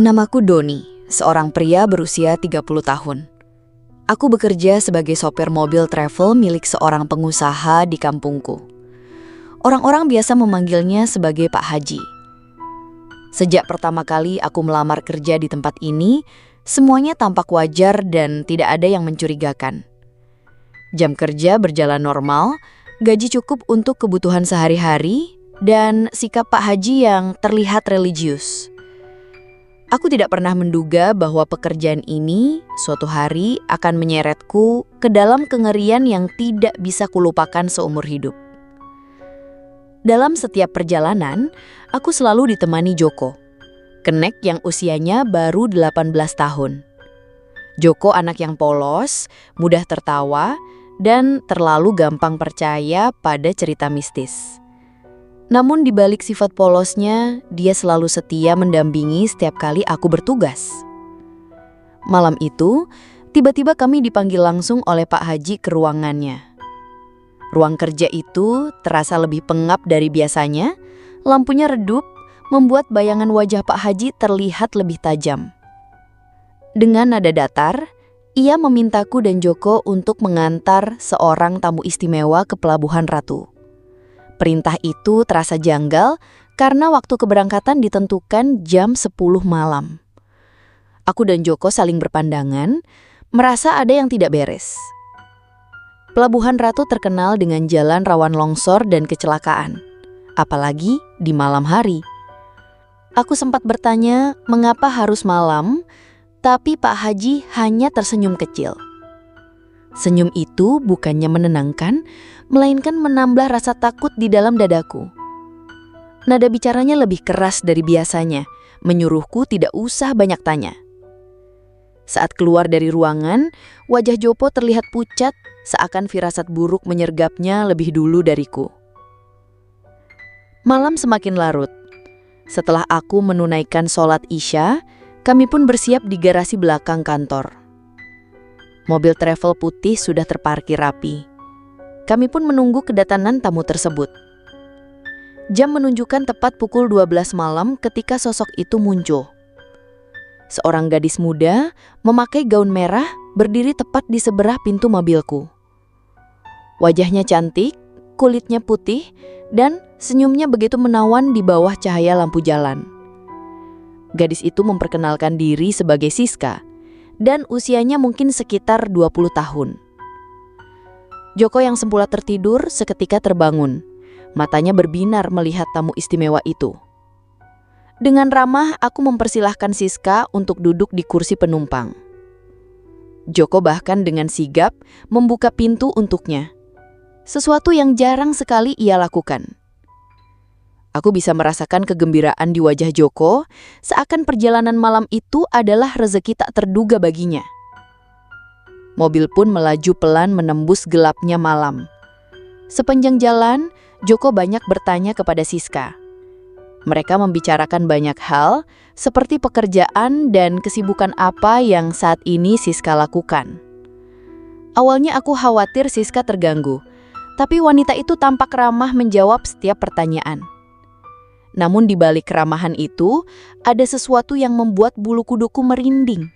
Namaku Doni, seorang pria berusia 30 tahun. Aku bekerja sebagai sopir mobil travel milik seorang pengusaha di kampungku. Orang-orang biasa memanggilnya sebagai Pak Haji. Sejak pertama kali aku melamar kerja di tempat ini, semuanya tampak wajar dan tidak ada yang mencurigakan. Jam kerja berjalan normal, gaji cukup untuk kebutuhan sehari-hari, dan sikap Pak Haji yang terlihat religius. Aku tidak pernah menduga bahwa pekerjaan ini suatu hari akan menyeretku ke dalam kengerian yang tidak bisa kulupakan seumur hidup. Dalam setiap perjalanan, aku selalu ditemani Joko, kenek yang usianya baru 18 tahun. Joko anak yang polos, mudah tertawa, dan terlalu gampang percaya pada cerita mistis. Namun di balik sifat polosnya, dia selalu setia mendampingi setiap kali aku bertugas. Malam itu, tiba-tiba kami dipanggil langsung oleh Pak Haji ke ruangannya. Ruang kerja itu terasa lebih pengap dari biasanya, lampunya redup, membuat bayangan wajah Pak Haji terlihat lebih tajam. Dengan nada datar, ia memintaku dan Joko untuk mengantar seorang tamu istimewa ke Pelabuhan Ratu. Perintah itu terasa janggal karena waktu keberangkatan ditentukan jam 10 malam. Aku dan Joko saling berpandangan, merasa ada yang tidak beres. Pelabuhan Ratu terkenal dengan jalan rawan longsor dan kecelakaan, apalagi di malam hari. Aku sempat bertanya mengapa harus malam, tapi Pak Haji hanya tersenyum kecil. Senyum itu bukannya menenangkan, melainkan menambah rasa takut di dalam dadaku. Nada bicaranya lebih keras dari biasanya, menyuruhku tidak usah banyak tanya. Saat keluar dari ruangan, wajah Joko terlihat pucat, seakan firasat buruk menyergapnya lebih dulu dariku. Malam semakin larut. Setelah aku menunaikan sholat Isya, kami pun bersiap di garasi belakang kantor. Mobil travel putih sudah terparkir rapi. Kami pun menunggu kedatangan tamu tersebut. Jam menunjukkan tepat pukul 12 malam ketika sosok itu muncul. Seorang gadis muda memakai gaun merah berdiri tepat di seberang pintu mobilku. Wajahnya cantik, kulitnya putih, dan senyumnya begitu menawan di bawah cahaya lampu jalan. Gadis itu memperkenalkan diri sebagai Siska, dan usianya mungkin sekitar 20 tahun. Joko yang semula tertidur seketika terbangun. Matanya berbinar melihat tamu istimewa itu. Dengan ramah, aku mempersilahkan Siska untuk duduk di kursi penumpang. Joko bahkan dengan sigap membuka pintu untuknya. Sesuatu yang jarang sekali ia lakukan. Aku bisa merasakan kegembiraan di wajah Joko, seakan perjalanan malam itu adalah rezeki tak terduga baginya. Mobil pun melaju pelan menembus gelapnya malam. Sepanjang jalan, Joko banyak bertanya kepada Siska. Mereka membicarakan banyak hal, seperti pekerjaan dan kesibukan apa yang saat ini Siska lakukan. Awalnya aku khawatir Siska terganggu, tapi wanita itu tampak ramah menjawab setiap pertanyaan. Namun di balik keramahan itu, ada sesuatu yang membuat bulu kuduku merinding.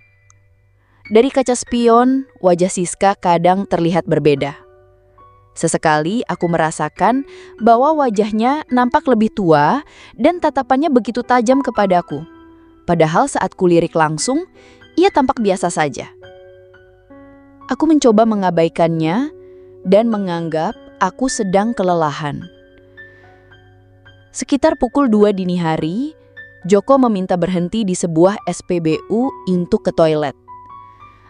Dari kaca spion, wajah Siska kadang terlihat berbeda. Sesekali aku merasakan bahwa wajahnya nampak lebih tua dan tatapannya begitu tajam kepadaku. Padahal saat kulirik langsung, ia tampak biasa saja. Aku mencoba mengabaikannya dan menganggap aku sedang kelelahan. Sekitar pukul 2 dini hari, Joko meminta berhenti di sebuah SPBU untuk ke toilet.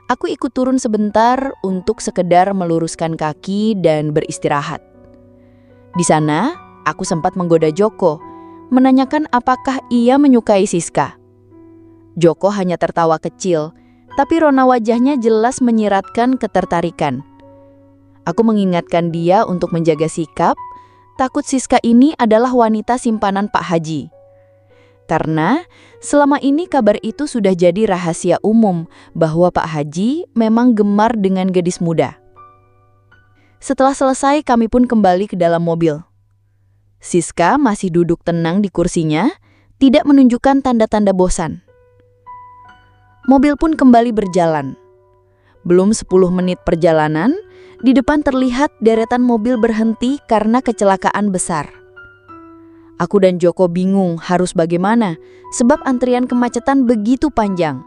Aku ikut turun sebentar untuk sekedar meluruskan kaki dan beristirahat. Di sana, aku sempat menggoda Joko, menanyakan apakah ia menyukai Siska. Joko hanya tertawa kecil, tapi rona wajahnya jelas menyiratkan ketertarikan. Aku mengingatkan dia untuk menjaga sikap, takut Siska ini adalah wanita simpanan Pak Haji. Karena selama ini kabar itu sudah jadi rahasia umum bahwa Pak Haji memang gemar dengan gadis muda. Setelah selesai, kami pun kembali ke dalam mobil. Siska masih duduk tenang di kursinya, tidak menunjukkan tanda-tanda bosan. Mobil pun kembali berjalan. Belum 10 menit perjalanan, di depan terlihat deretan mobil berhenti karena kecelakaan besar. Aku dan Joko bingung harus bagaimana, sebab antrian kemacetan begitu panjang.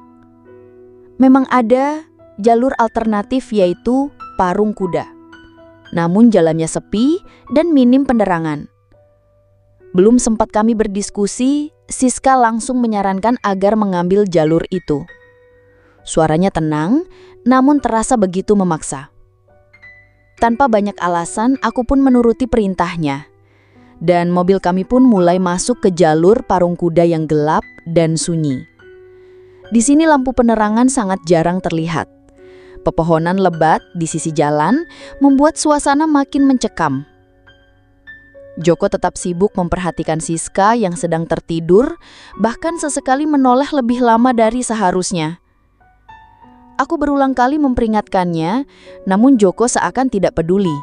Memang ada jalur alternatif, yaitu Parung Kuda. Namun jalannya sepi dan minim penerangan. Belum sempat kami berdiskusi, Siska langsung menyarankan agar mengambil jalur itu. Suaranya tenang, namun terasa begitu memaksa. Tanpa banyak alasan, aku pun menuruti perintahnya. Dan mobil kami pun mulai masuk ke jalur Parung Kuda yang gelap dan sunyi. Di sini lampu penerangan sangat jarang terlihat. Pepohonan lebat di sisi jalan membuat suasana makin mencekam. Joko tetap sibuk memperhatikan Siska yang sedang tertidur, bahkan sesekali menoleh lebih lama dari seharusnya. Aku berulang kali memperingatkannya, namun Joko seakan tidak peduli.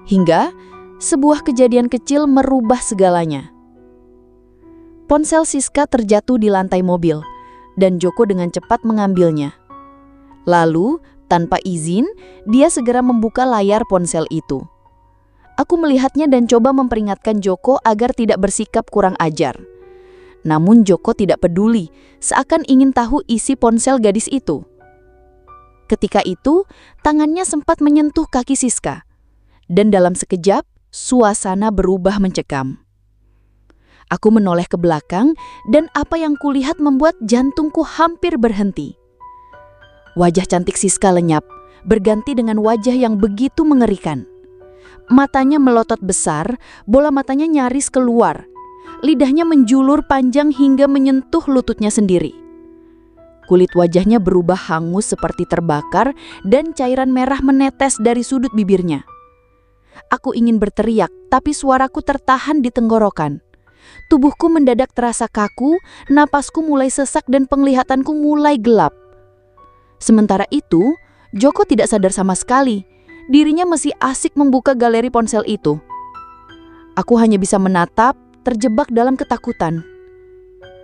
Hingga sebuah kejadian kecil merubah segalanya. Ponsel Siska terjatuh di lantai mobil, dan Joko dengan cepat mengambilnya. Lalu, tanpa izin, dia segera membuka layar ponsel itu. Aku melihatnya dan coba memperingatkan Joko agar tidak bersikap kurang ajar. Namun Joko tidak peduli, seakan ingin tahu isi ponsel gadis itu. Ketika itu, tangannya sempat menyentuh kaki Siska. Dan dalam sekejap, suasana berubah mencekam. Aku menoleh ke belakang dan apa yang kulihat membuat jantungku hampir berhenti. Wajah cantik Siska lenyap, berganti dengan wajah yang begitu mengerikan. Matanya melotot besar, bola matanya nyaris keluar. Lidahnya menjulur panjang hingga menyentuh lututnya sendiri. Kulit wajahnya berubah hangus seperti terbakar dan cairan merah menetes dari sudut bibirnya. Aku ingin berteriak, tapi suaraku tertahan di tenggorokan. Tubuhku mendadak terasa kaku, napasku mulai sesak dan penglihatanku mulai gelap. Sementara itu, Joko tidak sadar sama sekali. Dirinya masih asik membuka galeri ponsel itu. Aku hanya bisa menatap, terjebak dalam ketakutan.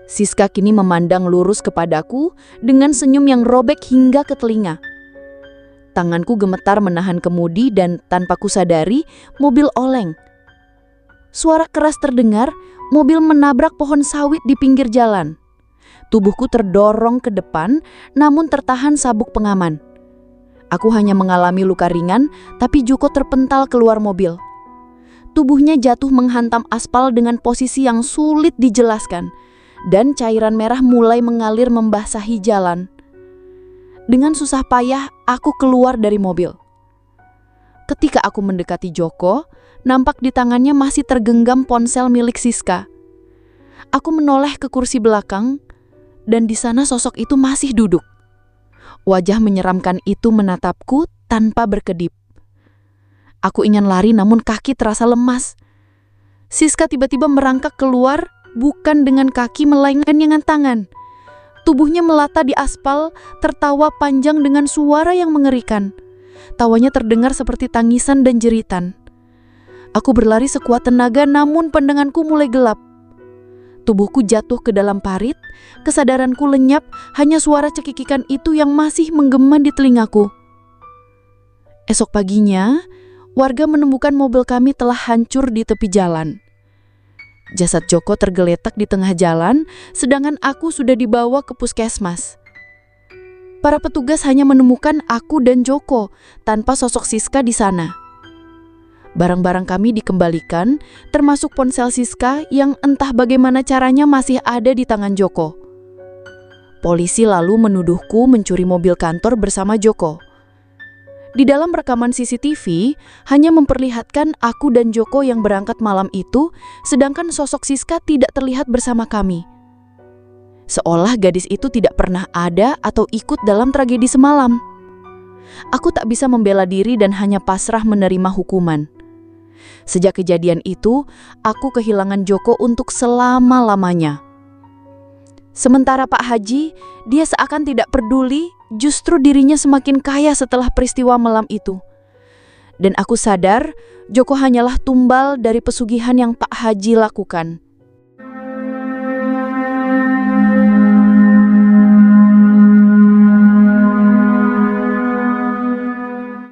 Siska kini memandang lurus kepadaku dengan senyum yang robek hingga ke telinga. Tanganku gemetar menahan kemudi dan tanpa kusadari, mobil oleng. Suara keras terdengar, mobil menabrak pohon sawit di pinggir jalan. Tubuhku terdorong ke depan, namun tertahan sabuk pengaman. Aku hanya mengalami luka ringan, tapi Joko terpental keluar mobil. Tubuhnya jatuh menghantam aspal dengan posisi yang sulit dijelaskan. Dan cairan merah mulai mengalir membasahi jalan. Dengan susah payah, aku keluar dari mobil. Ketika aku mendekati Joko, nampak di tangannya masih tergenggam ponsel milik Siska. Aku menoleh ke kursi belakang, dan di sana sosok itu masih duduk. Wajah menyeramkan itu menatapku tanpa berkedip. Aku ingin lari namun kaki terasa lemas. Siska tiba-tiba merangkak keluar, bukan dengan kaki melainkan dengan tangan. Tubuhnya melata di aspal, tertawa panjang dengan suara yang mengerikan. Tawanya terdengar seperti tangisan dan jeritan. Aku berlari sekuat tenaga namun pandanganku mulai gelap. Tubuhku jatuh ke dalam parit, kesadaranku lenyap, hanya suara cekikikan itu yang masih menggema di telingaku. Esok paginya, warga menemukan mobil kami telah hancur di tepi jalan. Jasad Joko tergeletak di tengah jalan, sedangkan aku sudah dibawa ke puskesmas. Para petugas hanya menemukan aku dan Joko, tanpa sosok Siska di sana. Barang-barang kami dikembalikan, termasuk ponsel Siska yang entah bagaimana caranya masih ada di tangan Joko. Polisi lalu menuduhku mencuri mobil kantor bersama Joko. Di dalam rekaman CCTV, hanya memperlihatkan aku dan Joko yang berangkat malam itu, sedangkan sosok Siska tidak terlihat bersama kami. Seolah gadis itu tidak pernah ada atau ikut dalam tragedi semalam. Aku tak bisa membela diri dan hanya pasrah menerima hukuman. Sejak kejadian itu, aku kehilangan Joko untuk selama-lamanya. Sementara Pak Haji, dia seakan tidak peduli, justru dirinya semakin kaya setelah peristiwa malam itu. Dan aku sadar, Joko hanyalah tumbal dari pesugihan yang Pak Haji lakukan.